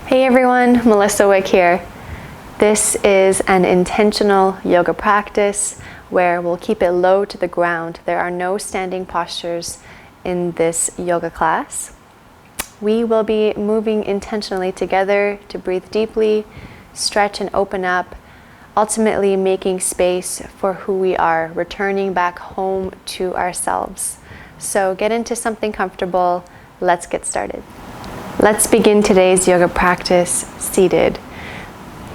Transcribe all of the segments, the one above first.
Hey everyone, Melissa Wick here. This is an intentional yoga practice where we'll keep it low to the ground. There are no standing postures in this yoga class. We will be moving intentionally together to breathe deeply, stretch and open up, ultimately making space for who we are, returning back home to ourselves. So get into something comfortable. Let's get started. Let's begin today's yoga practice seated.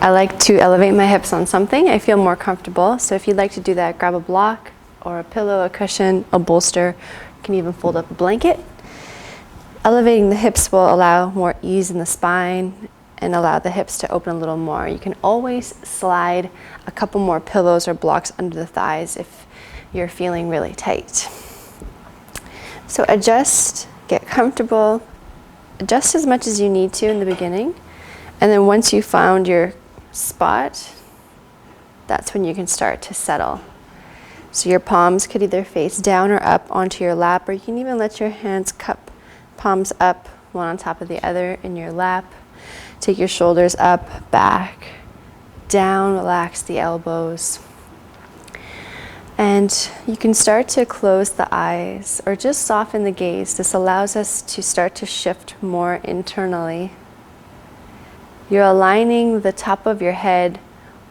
I like to elevate my hips on something. I feel more comfortable. So if you'd like to do that, grab a block or a pillow, a cushion, a bolster. You can even fold up a blanket. Elevating the hips will allow more ease in the spine and allow the hips to open a little more. You can always slide a couple more pillows or blocks under the thighs if you're feeling really tight. So adjust, get comfortable. Just as much as you need to in the beginning, and then once you found your spot, that's when you can start to settle. So your palms could either face down or up onto your lap, or you can even let your hands cup palms up, one on top of the other in your lap. Take your shoulders up, back, down, relax the elbows. And you can start to close the eyes or just soften the gaze. This allows us to start to shift more internally. You're aligning the top of your head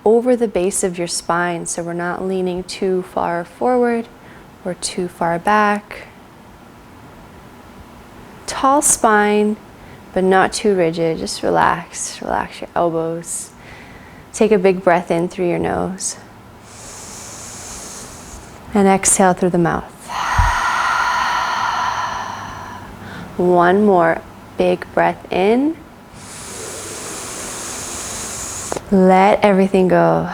over the base of your spine, so we're not leaning too far forward or too far back. Tall spine, but not too rigid. Just relax. Relax your elbows. Take a big breath in through your nose. And exhale through the mouth. One more big breath in. Let everything go.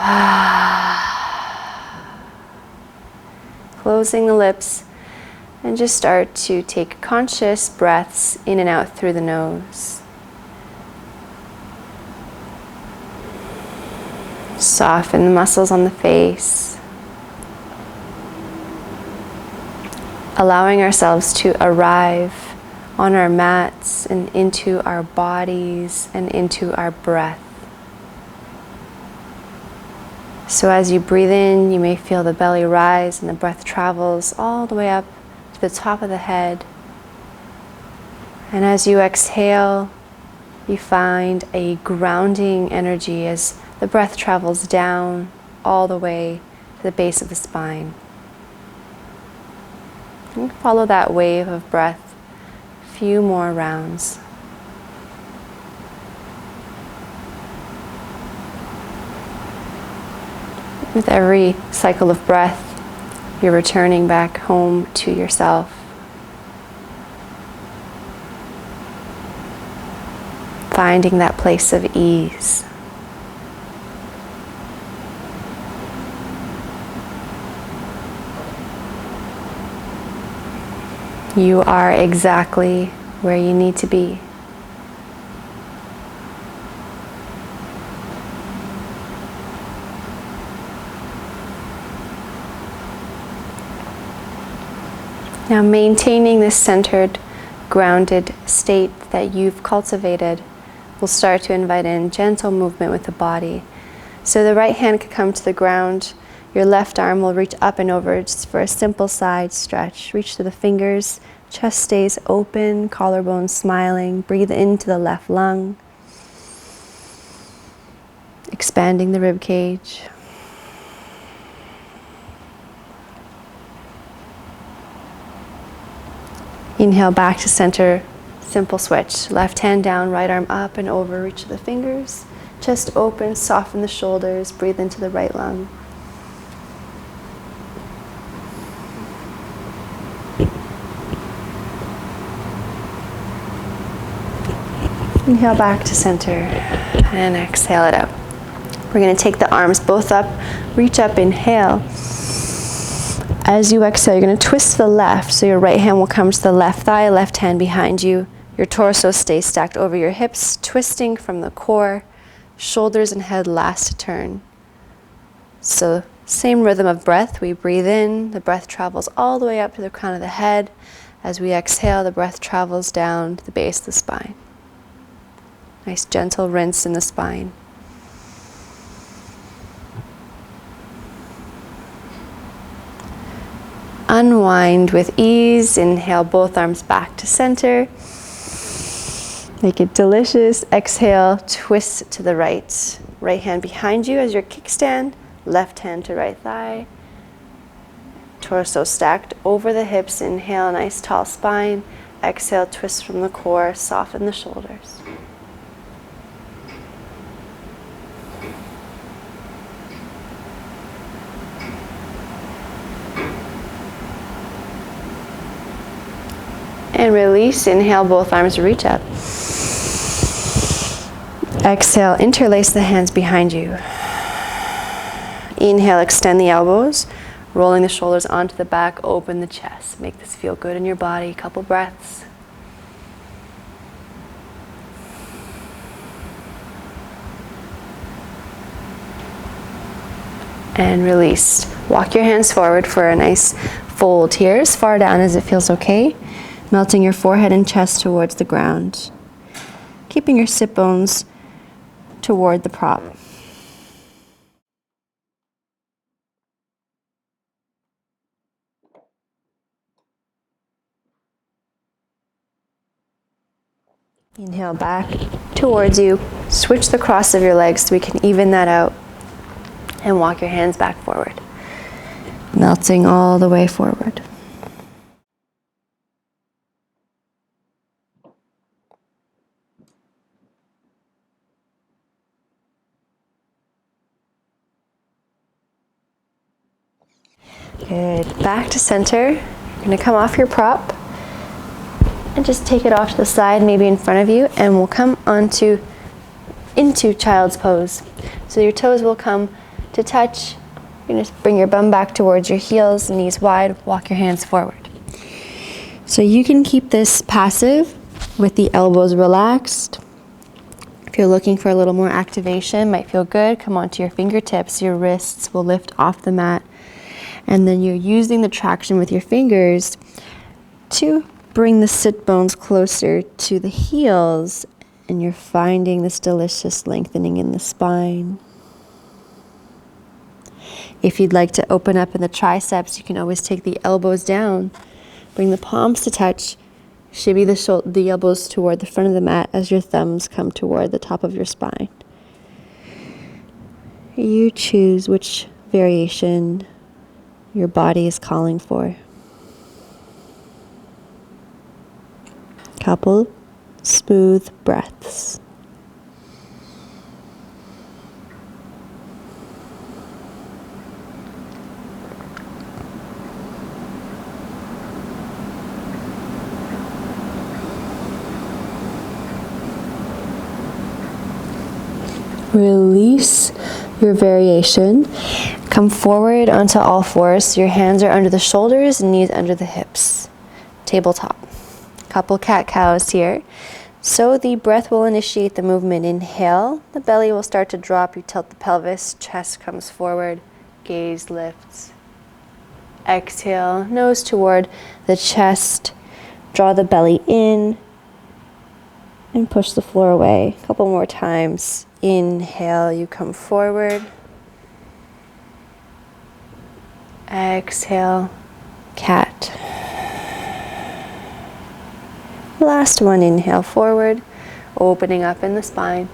Closing the lips and just start to take conscious breaths in and out through the nose. Soften the muscles on the face. Allowing ourselves to arrive on our mats and into our bodies and into our breath. So as you breathe in, you may feel the belly rise and the breath travels all the way up to the top of the head. And as you exhale, you find a grounding energy as the breath travels down all the way to the base of the spine. And follow that wave of breath a few more rounds. With every cycle of breath, you're returning back home to yourself. Finding that place of ease. You are exactly where you need to be. Now, maintaining this centered, grounded state that you've cultivated, we'll start to invite in gentle movement with the body. So the right hand could come to the ground. Your left arm will reach up and over just for a simple side stretch. Reach to the fingers, chest stays open, collarbone smiling. Breathe into the left lung, expanding the ribcage. Inhale back to center, simple switch. Left hand down, right arm up and over. Reach to the fingers, chest open, soften the shoulders. Breathe into the right lung. Inhale back to center and exhale it out. We're going to take the arms both up, reach up, inhale. As you exhale, you're going to twist to the left, so your right hand will come to the left thigh, left hand behind you. Your torso stays stacked over your hips, twisting from the core, shoulders and head last to turn. So same rhythm of breath. We breathe in, the breath travels all the way up to the crown of the head. As we exhale, the breath travels down to the base of the spine. Nice gentle rinse in the spine. Unwind with ease. Inhale both arms back to center. Make it delicious. Exhale, twist to the right. Right hand behind you as your kickstand. Left hand to right thigh. Torso stacked over the hips. Inhale, nice tall spine. Exhale, twist from the core. Soften the shoulders. And release. Inhale, both arms reach up. Exhale, interlace the hands behind you. Inhale, extend the elbows, rolling the shoulders onto the back, open the chest. Make this feel good in your body. Couple breaths. And release. Walk your hands forward for a nice fold here, as far down as it feels okay. Melting your forehead and chest towards the ground. Keeping your sit bones toward the prop. Inhale back towards you. Switch the cross of your legs so we can even that out. And walk your hands back forward. Melting all the way forward. Good. Back to center. You're going to come off your prop and just take it off to the side, maybe in front of you, and we'll come into child's pose. So your toes will come to touch. You're going to bring your bum back towards your heels, knees wide, walk your hands forward. So you can keep this passive with the elbows relaxed. If you're looking for a little more activation, might feel good, come onto your fingertips. Your wrists will lift off the mat. And then you're using the traction with your fingers to bring the sit bones closer to the heels, and you're finding this delicious lengthening in the spine. If you'd like to open up in the triceps, you can always take the elbows down, bring the palms to touch, shimmy the elbows toward the front of the mat as your thumbs come toward the top of your spine. You choose which variation your body is calling for. Couple smooth breaths. Release your variation. Come forward onto all fours. Your hands are under the shoulders, knees under the hips. Tabletop. Couple cat-cows here. So the breath will initiate the movement. Inhale, the belly will start to drop. You tilt the pelvis, chest comes forward, gaze lifts. Exhale, nose toward the chest. Draw the belly in and push the floor away. A couple more times. Inhale, you come forward. Exhale, cat. Last one, inhale forward, opening up in the spine.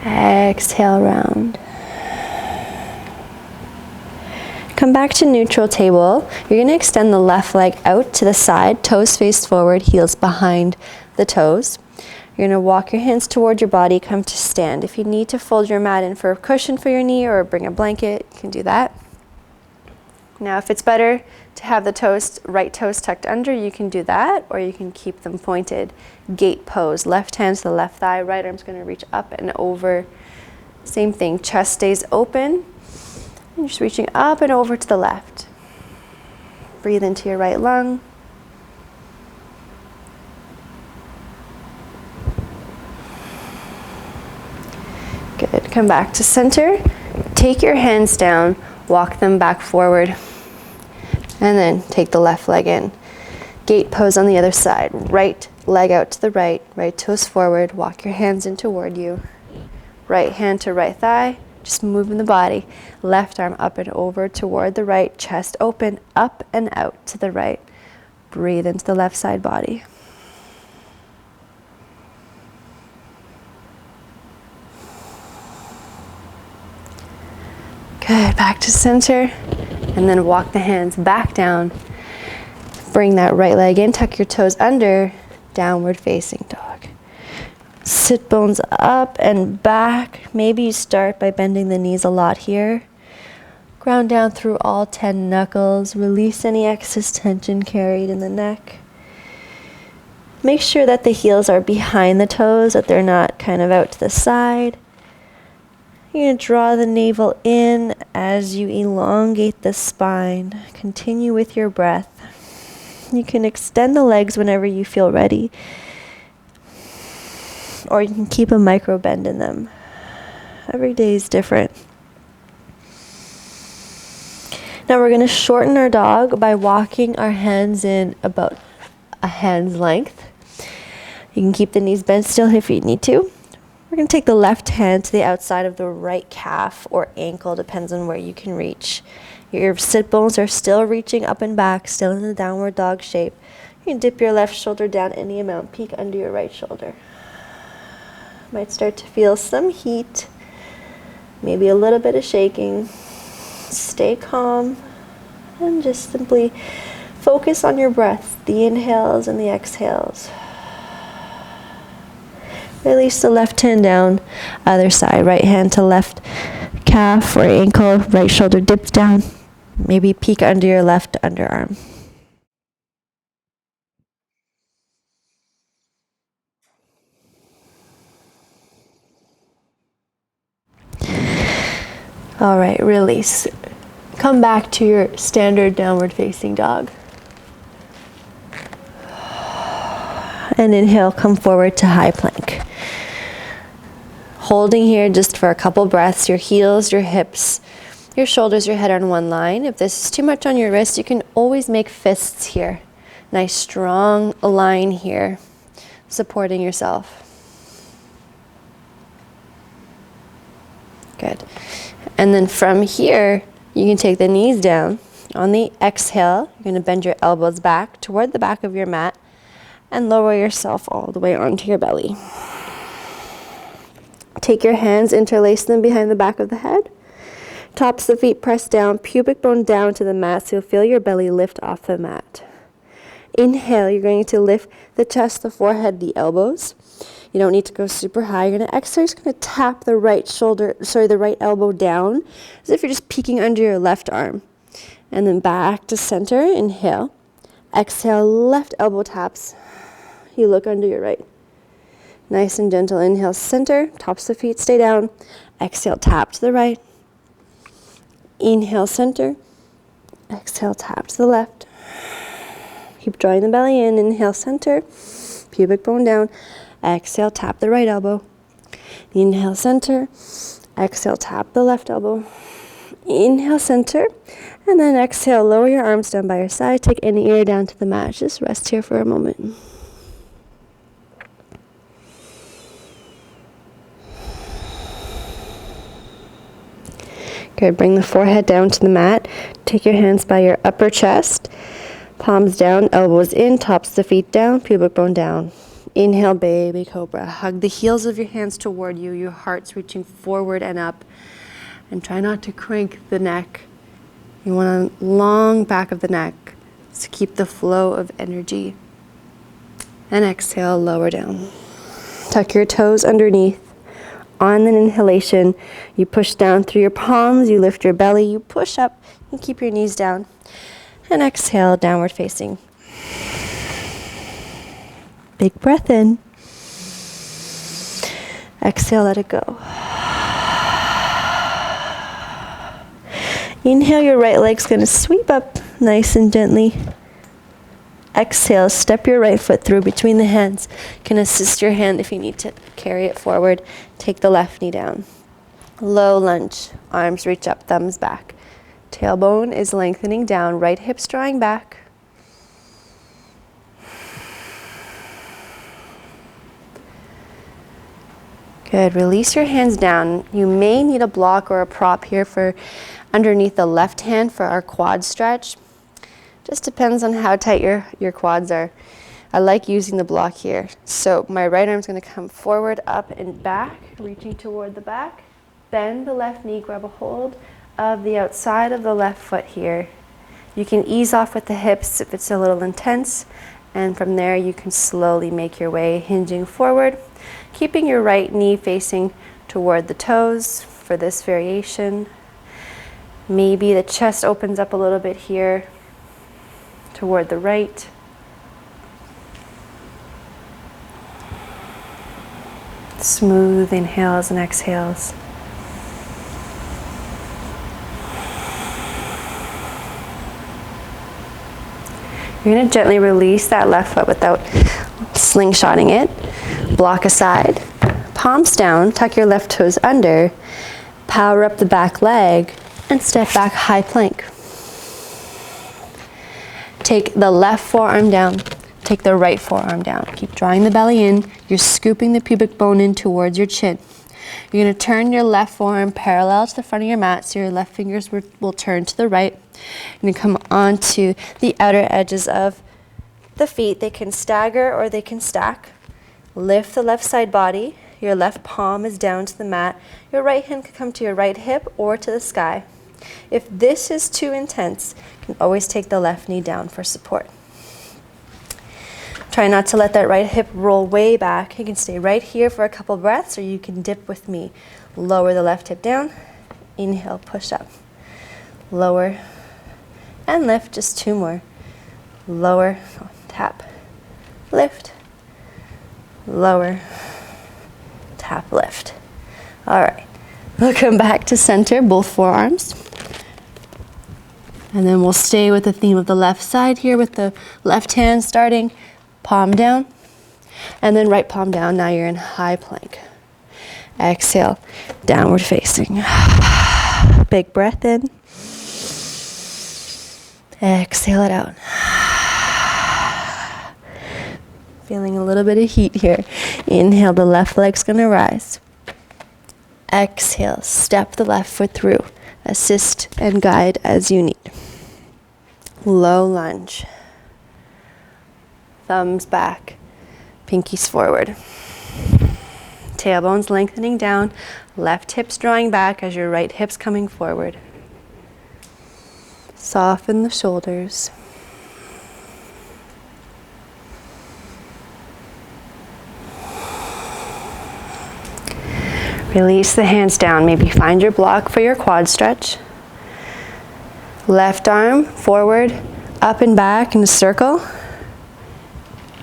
Exhale, round. Come back to neutral table. You're going to extend the left leg out to the side, toes face forward, heels behind the toes. You're going to walk your hands toward your body, come to stand. If you need to fold your mat in for a cushion for your knee or bring a blanket, you can do that. Now, if it's better to have the right toes tucked under, you can do that, or you can keep them pointed. Gate pose, left hand to the left thigh, right arm's going to reach up and over. Same thing, chest stays open. And just reaching up and over to the left. Breathe into your right lung. Good. Come back to center. Take your hands down, walk them back forward, and then take the left leg in. Gate pose on the other side. Right leg out to the right, right toes forward, walk your hands in toward you. Right hand to right thigh, just moving the body. Left arm up and over toward the right, chest open, up and out to the right. Breathe into the left side body. Good, back to center, and then walk the hands back down. Bring that right leg in, tuck your toes under, downward facing dog. Sit bones up and back. Maybe you start by bending the knees a lot here. Ground down through all 10 knuckles. Release any excess tension carried in the neck. Make sure that the heels are behind the toes, that they're not kind of out to the side. You're going to draw the navel in as you elongate the spine. Continue with your breath. You can extend the legs whenever you feel ready, or you can keep a micro bend in them. Every day is different. Now we're going to shorten our dog by walking our hands in about a hand's length. You can keep the knees bent still if you need to. We're going to take the left hand to the outside of the right calf or ankle, depends on where you can reach. Your sit bones are still reaching up and back, still in the downward dog shape. You can dip your left shoulder down any amount, peek under your right shoulder. Might start to feel some heat, maybe a little bit of shaking. Stay calm and just simply focus on your breath, the inhales and the exhales. Release the left hand down, other side, right hand to left calf or ankle, right shoulder dips down. Maybe peek under your left underarm. All right, release. Come back to your standard downward facing dog. And inhale, come forward to high plank. Holding here just for a couple breaths, your heels, your hips, your shoulders, your head on one line. If this is too much on your wrist, you can always make fists here. Nice strong line here, supporting yourself. Good. And then from here, you can take the knees down. On the exhale, you're going to bend your elbows back toward the back of your mat and lower yourself all the way onto your belly. Take your hands, interlace them behind the back of the head. Tops of the feet press down, pubic bone down to the mat, so you'll feel your belly lift off the mat. Inhale, you're going to lift the chest, the forehead, the elbows. You don't need to go super high. You're going to exhale, you're just going to tap the the right elbow down, as if you're just peeking under your left arm. And then back to center, inhale. Exhale, left elbow taps. You look under your right. Nice and gentle. Inhale, center, tops of the feet, stay down. Exhale, tap to the right. Inhale, center. Exhale, tap to the left. Keep drawing the belly in. Inhale, center. Pubic bone down. Exhale, tap the right elbow. Inhale, center. Exhale, tap the left elbow. Inhale, center. And then exhale, lower your arms down by your side. Take any ear down to the mat. Just rest here for a moment. Good, bring the forehead down to the mat. Take your hands by your upper chest. Palms down, elbows in, tops of the feet down, pubic bone down. Inhale, baby cobra. Hug the heels of your hands toward you, your heart's reaching forward and up. And try not to crank the neck. You want a long back of the neck to keep the flow of energy. And exhale, lower down. Tuck your toes underneath. On an inhalation, you push down through your palms, you lift your belly, you push up, and keep your knees down. And exhale, downward facing. Big breath in. Exhale, let it go. Inhale, your right leg's going to sweep up nice and gently. Exhale, step your right foot through between the hands. You can assist your hand if you need to carry it forward. Take the left knee down. Low lunge, arms reach up, thumbs back. Tailbone is lengthening down, right hip's drawing back. Good, release your hands down. You may need a block or a prop here for underneath the left hand for our quad stretch. Just depends on how tight your quads are. I like using the block here. So my right arm's gonna come forward, up and back, reaching toward the back. Bend the left knee, grab a hold of the outside of the left foot here. You can ease off with the hips if it's a little intense, and from there you can slowly make your way, hinging forward, keeping your right knee facing toward the toes for this variation. Maybe the chest opens up a little bit here toward the right. Smooth inhales and exhales. You're going to gently release that left foot without slingshotting it. Block aside. Palms down, tuck your left toes under, power up the back leg, and step back high plank. Take the left forearm down, take the right forearm down. Keep drawing the belly in. You're scooping the pubic bone in towards your chin. You're going to turn your left forearm parallel to the front of your mat, so your left fingers will turn to the right. You're going to come onto the outer edges of the feet. They can stagger or they can stack. Lift the left side body. Your left palm is down to the mat. Your right hand can come to your right hip or to the sky. If this is too intense, you can always take the left knee down for support. Try not to let that right hip roll way back. You can stay right here for a couple breaths, or you can dip with me. Lower the left hip down. Inhale, push up. Lower and lift, just two more. Lower, tap, lift, lower, tap, lift. All right, we'll come back to center, both forearms. And then we'll stay with the theme of the left side here with the left hand starting, palm down, and then right palm down. Now you're in high plank. Exhale, downward facing. Big breath in. Exhale it out. Feeling a little bit of heat here. Inhale, the left leg's gonna rise. Exhale, step the left foot through. Assist and guide as you need. Low lunge. Thumbs back, pinkies forward. Tailbones lengthening down, left hips drawing back as your right hip's coming forward. Soften the shoulders. Release the hands down. Maybe find your block for your quad stretch. Left arm forward, up and back in a circle.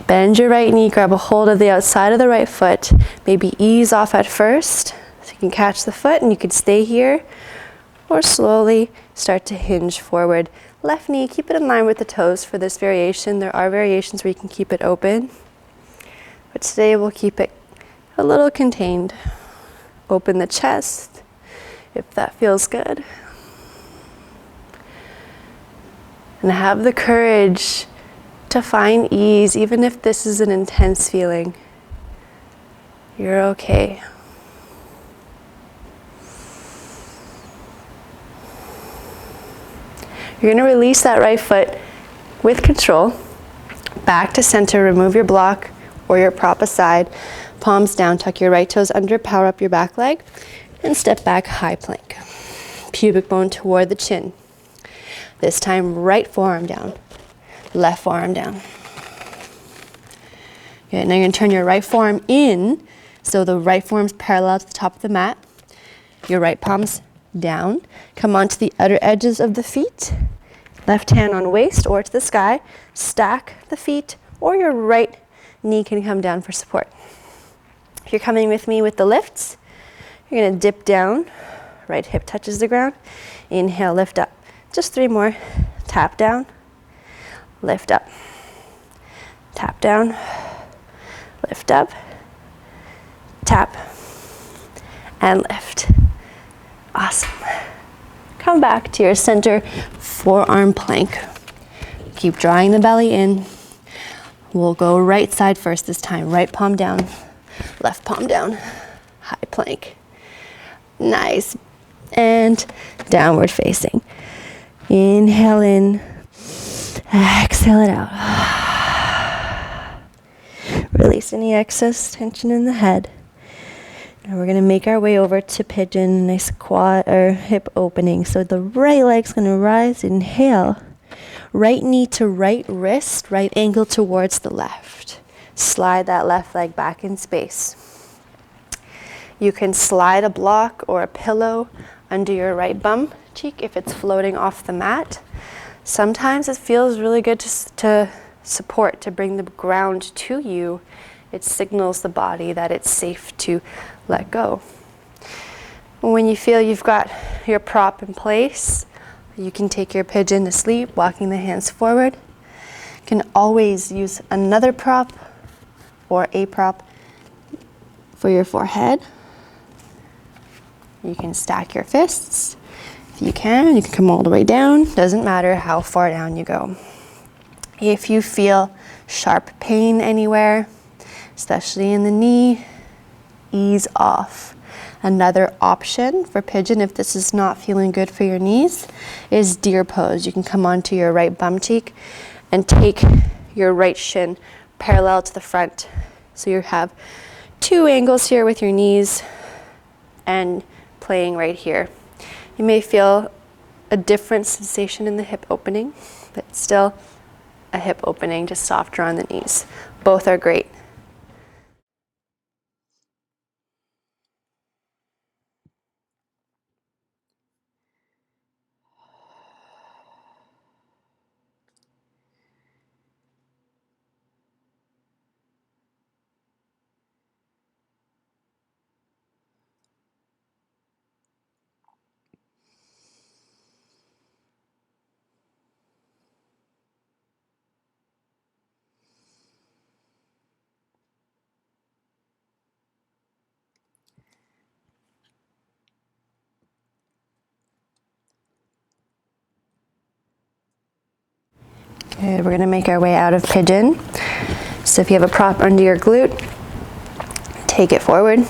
Bend your right knee, grab a hold of the outside of the right foot. Maybe ease off at first so you can catch the foot, and you can stay here, or slowly start to hinge forward. Left knee, keep it in line with the toes for this variation. There are variations where you can keep it open, but today we'll keep it a little contained. Open the chest if that feels good. And have the courage to find ease, even if this is an intense feeling. You're okay. You're going to release that right foot with control. Back to center, remove your block or your prop aside. Palms down, tuck your right toes under, power up your back leg, and step back high plank. Pubic bone toward the chin. This time, right forearm down, left forearm down. Good, now you're going to turn your right forearm in, so the right forearm's parallel to the top of the mat. Your right palm's down. Come onto the outer edges of the feet. Left hand on waist or to the sky. Stack the feet, or your right knee can come down for support. If you're coming with me with the lifts, you're going to dip down. Right hip touches the ground. Inhale, lift up. Just three more. Tap down, lift up. Tap down, lift up, tap, and lift. Awesome. Come back to your center forearm plank. Keep drawing the belly in. We'll go right side first this time. Right palm down, left palm down, high plank. Nice. And downward facing. Inhale in. Exhale it out. Release any excess tension in the head. Now we're going to make our way over to pigeon, nice quad or hip opening. So the right leg's going to rise. Inhale. Right knee to right wrist, right ankle towards the left. Slide that left leg back in space. You can slide a block or a pillow under your right bum cheek if it's floating off the mat. Sometimes it feels really good to support, to bring the ground to you. It signals the body that it's safe to let go. When you feel you've got your prop in place, you can take your pigeon to sleep, walking the hands forward. You can always use another prop or a prop for your forehead. You can stack your fists. If you can come all the way down. Doesn't matter how far down you go. If you feel sharp pain anywhere, especially in the knee, ease off. Another option for pigeon, if this is not feeling good for your knees, is deer pose. You can come onto your right bum cheek and take your right shin parallel to the front. So you have two angles here with your knees and playing right here. You may feel a different sensation in the hip opening, but still a hip opening, just softer on the knees. Both are great. Good, we're gonna make our way out of pigeon. So if you have a prop under your glute, take it forward.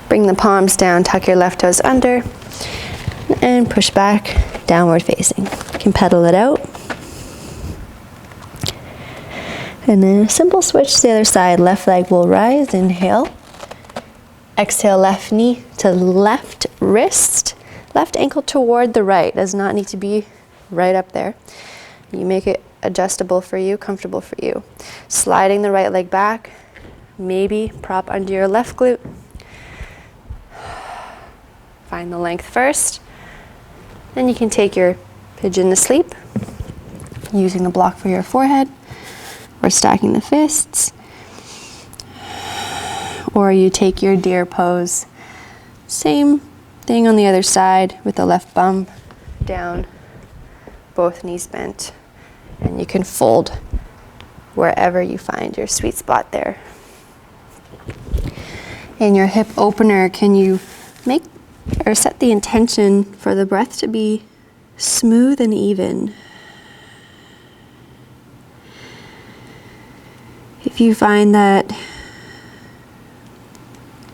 Bring the palms down, tuck your left toes under, and push back, downward facing. You can pedal it out. And then a simple switch to the other side. Left leg will rise, inhale. Exhale, left knee to left wrist. Left ankle toward the right, does not need to be right up there. You make it adjustable for you, comfortable for you. Sliding the right leg back, maybe prop under your left glute. Find the length first. Then you can take your pigeon to sleep, using the block for your forehead, or stacking the fists. Or you take your deer pose. Same thing on the other side with the left bum down, both knees bent. And you can fold wherever you find your sweet spot there. In your hip opener, can you make or set the intention for the breath to be smooth and even? If you find that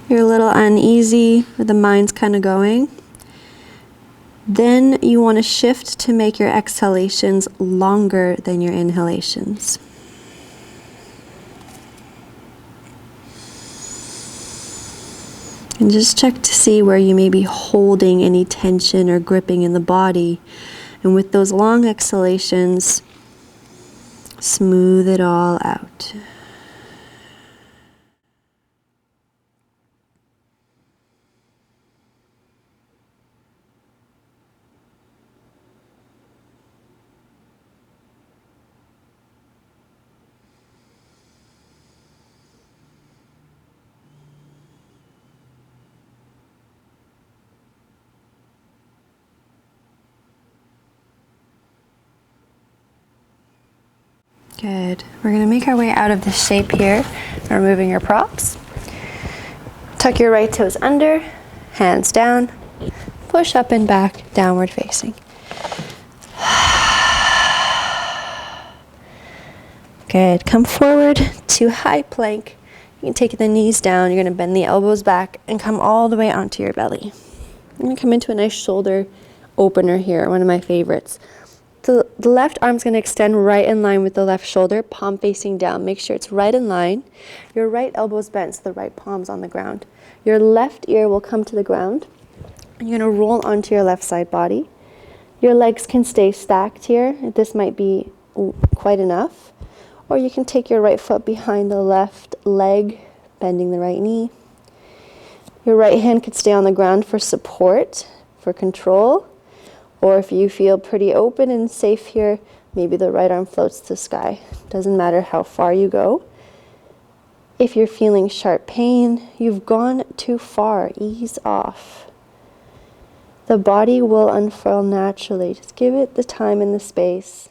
you're a little uneasy or the mind's kind of going, then you want to shift to make your exhalations longer than your inhalations. And just check to see where you may be holding any tension or gripping in the body. And with those long exhalations, smooth it all out. Good. We're going to make our way out of this shape here, removing your props. Tuck your right toes under, hands down, push up and back, downward facing. Good. Come forward to high plank. You can take the knees down. You're going to bend the elbows back and come all the way onto your belly. You're going to come into a nice shoulder opener here, one of my favorites. The left arm's going to extend right in line with the left shoulder, palm facing down. Make sure it's right in line. Your right elbow's bent, so the right palm's on the ground. Your left ear will come to the ground. You're going to roll onto your left side body. Your legs can stay stacked here. This might be quite enough. Or you can take your right foot behind the left leg, bending the right knee. Your right hand could stay on the ground for support, for control. Or if you feel pretty open and safe here, maybe the right arm floats to the sky. Doesn't matter how far you go. If you're feeling sharp pain, you've gone too far. Ease off. The body will unfurl naturally. Just give it the time and the space.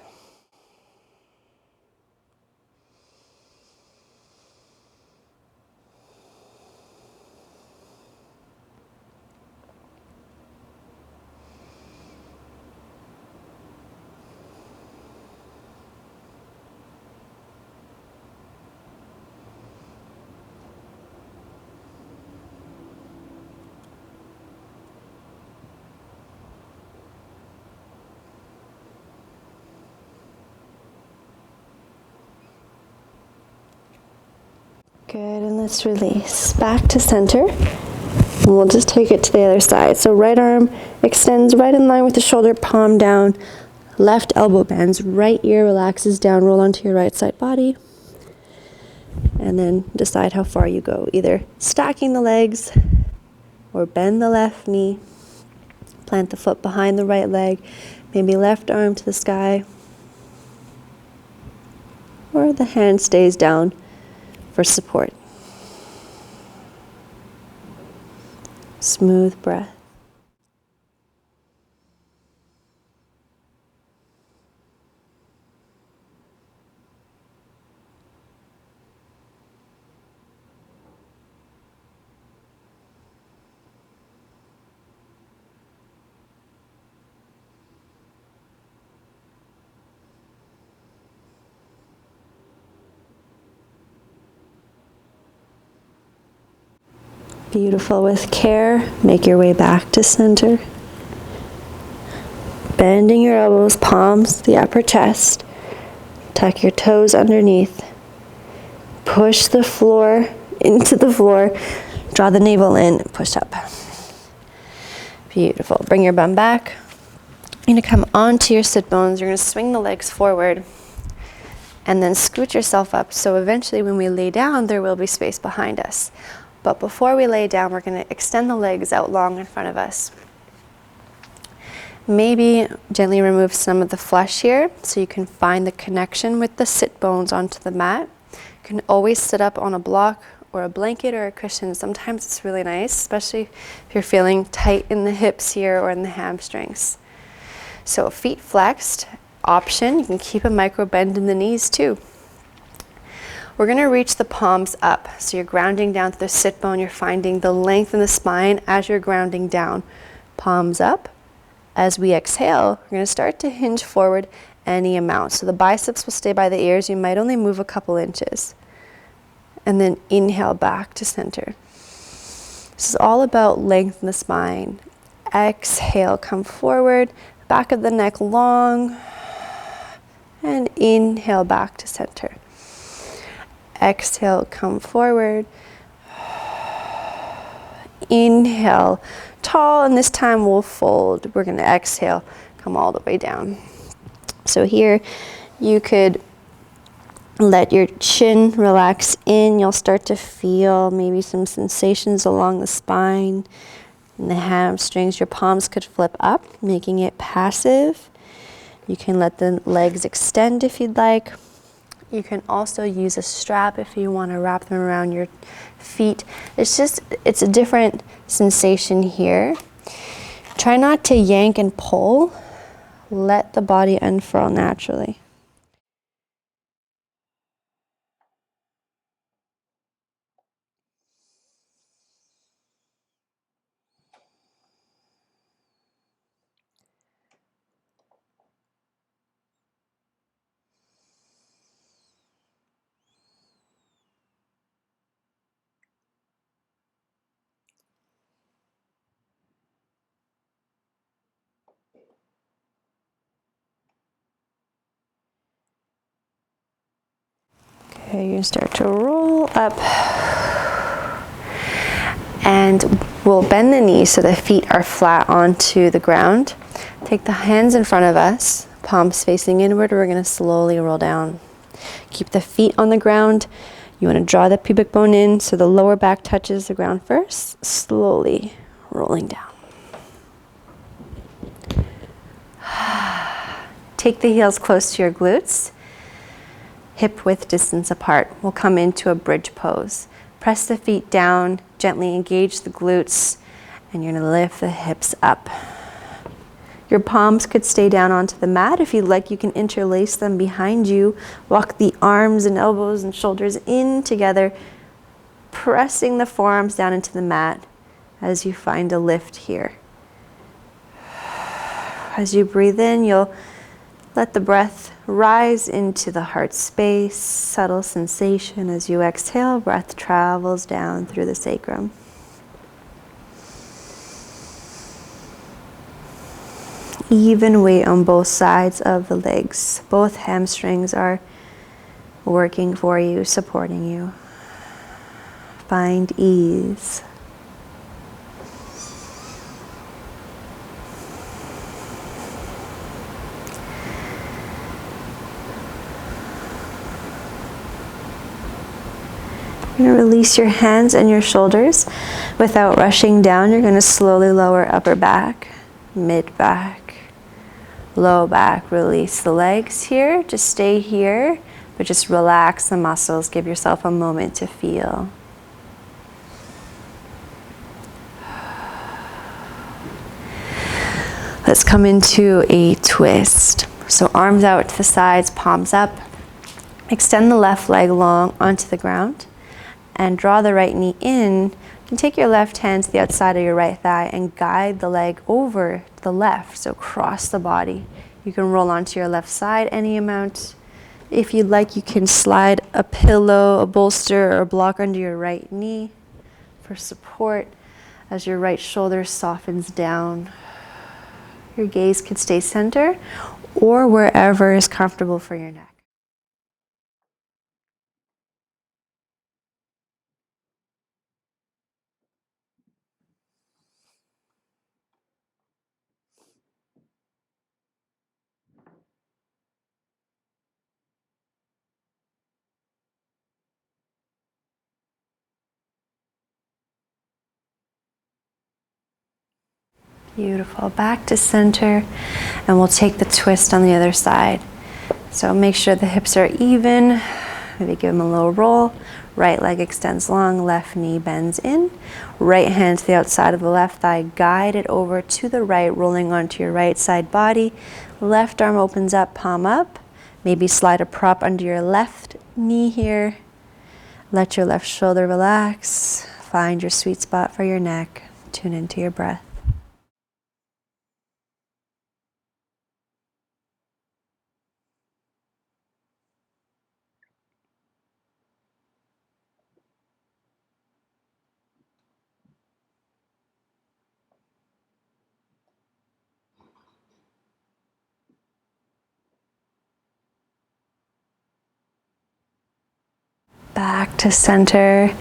Good, and let's release. Back to center. And we'll just take it to the other side. So right arm extends right in line with the shoulder, palm down. Left elbow bends, right ear relaxes down, roll onto your right side body. And then decide how far you go. Either stacking the legs or bend the left knee. Plant the foot behind the right leg. Maybe left arm to the sky. Or the hand stays down for support. Smooth breath. Beautiful. With care, make your way back to center. Bending your elbows, palms, the upper chest. Tuck your toes underneath. Push the floor into the floor. Draw the navel in, push up. Beautiful. Bring your bum back. You're going to come onto your sit bones. You're going to swing the legs forward and then scoot yourself up. So eventually when we lay down, there will be space behind us. But before we lay down, we're going to extend the legs out long in front of us. Maybe gently remove some of the flesh here so you can find the connection with the sit bones onto the mat. You can always sit up on a block or a blanket or a cushion. Sometimes it's really nice, especially if you're feeling tight in the hips here or in the hamstrings. So feet flexed, option. You can keep a micro bend in the knees too. We're going to reach the palms up. So you're grounding down to the sit bone. You're finding the length in the spine as you're grounding down. Palms up. As we exhale, we're going to start to hinge forward any amount. So the biceps will stay by the ears. You might only move a couple inches. And then inhale back to center. This is all about length in the spine. Exhale, come forward. Back of the neck long. And inhale back to center. Exhale, come forward. Inhale, tall, and this time we'll fold. We're going to exhale, come all the way down. So here you could let your chin relax in. You'll start to feel maybe some sensations along the spine and the hamstrings. Your palms could flip up, making it passive. You can let the legs extend if you'd like. You can also use a strap if you want to wrap them around your feet. It's a different sensation here. Try not to yank and pull. Let the body unfurl naturally. Okay, you start to roll up. And we'll bend the knees so the feet are flat onto the ground. Take the hands in front of us, palms facing inward. We're going to slowly roll down. Keep the feet on the ground. You want to draw the pubic bone in so the lower back touches the ground first. Slowly rolling down. Take the heels close to your glutes. Hip width distance apart. We'll come into a bridge pose. Press the feet down, gently engage the glutes, and you're going to lift the hips up. Your palms could stay down onto the mat. If you'd like, you can interlace them behind you. Walk the arms and elbows and shoulders in together, pressing the forearms down into the mat as you find a lift here. As you breathe in, you'll let the breath rise into the heart space, subtle sensation. As you exhale, breath travels down through the sacrum. Even weight on both sides of the legs. Both hamstrings are working for you, supporting you. Find ease. You're going to release your hands and your shoulders without rushing down. You're going to slowly lower upper back, mid back, low back. Release the legs here. Just stay here, but just relax the muscles. Give yourself a moment to feel. Let's come into a twist. So arms out to the sides, palms up. Extend the left leg long onto the ground. And draw the right knee in. You can take your left hand to the outside of your right thigh and guide the leg over to the left, so cross the body. You can roll onto your left side any amount. If you'd like, you can slide a pillow, a bolster, or a block under your right knee for support as your right shoulder softens down. Your gaze could stay center or wherever is comfortable for your neck. Beautiful. Back to center, and we'll take the twist on the other side. So make sure the hips are even. Maybe give them a little roll. Right leg extends long, left knee bends in. Right hand to the outside of the left thigh. Guide it over to the right, rolling onto your right side body. Left arm opens up, palm up. Maybe slide a prop under your left knee here. Let your left shoulder relax. Find your sweet spot for your neck. Tune into your breath. Back to center,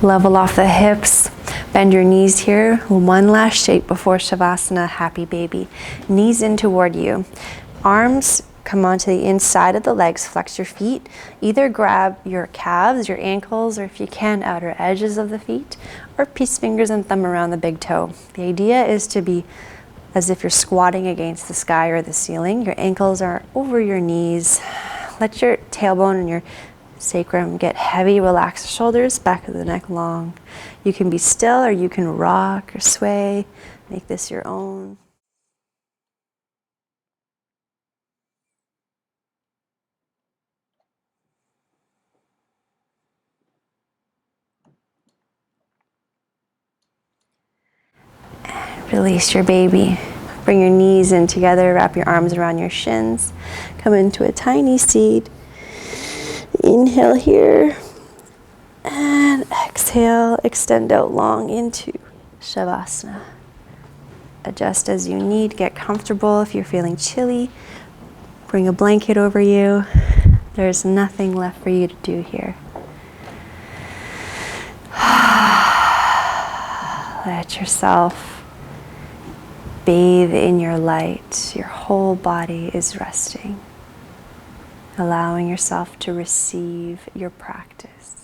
level off the hips, bend your knees here. One last shape before Shavasana, happy baby. Knees in toward you. Arms come onto the inside of the legs, flex your feet. Either grab your calves, your ankles, or if you can, outer edges of the feet, or piece fingers and thumb around the big toe. The idea is to be as if you're squatting against the sky or the ceiling. Your ankles are over your knees. Let your tailbone and your sacrum get heavy. Relax the shoulders, back of the neck long. You can be still or you can rock or sway. Make this your own. And release your baby. Bring your knees in together, wrap your arms around your shins. Come into a tiny seat. Inhale here, and exhale, extend out long into Shavasana. Adjust as you need, get comfortable. If you're feeling chilly, bring a blanket over you. There's nothing left for you to do here. Let yourself bathe in your light. Your whole body is resting, allowing yourself to receive your practice.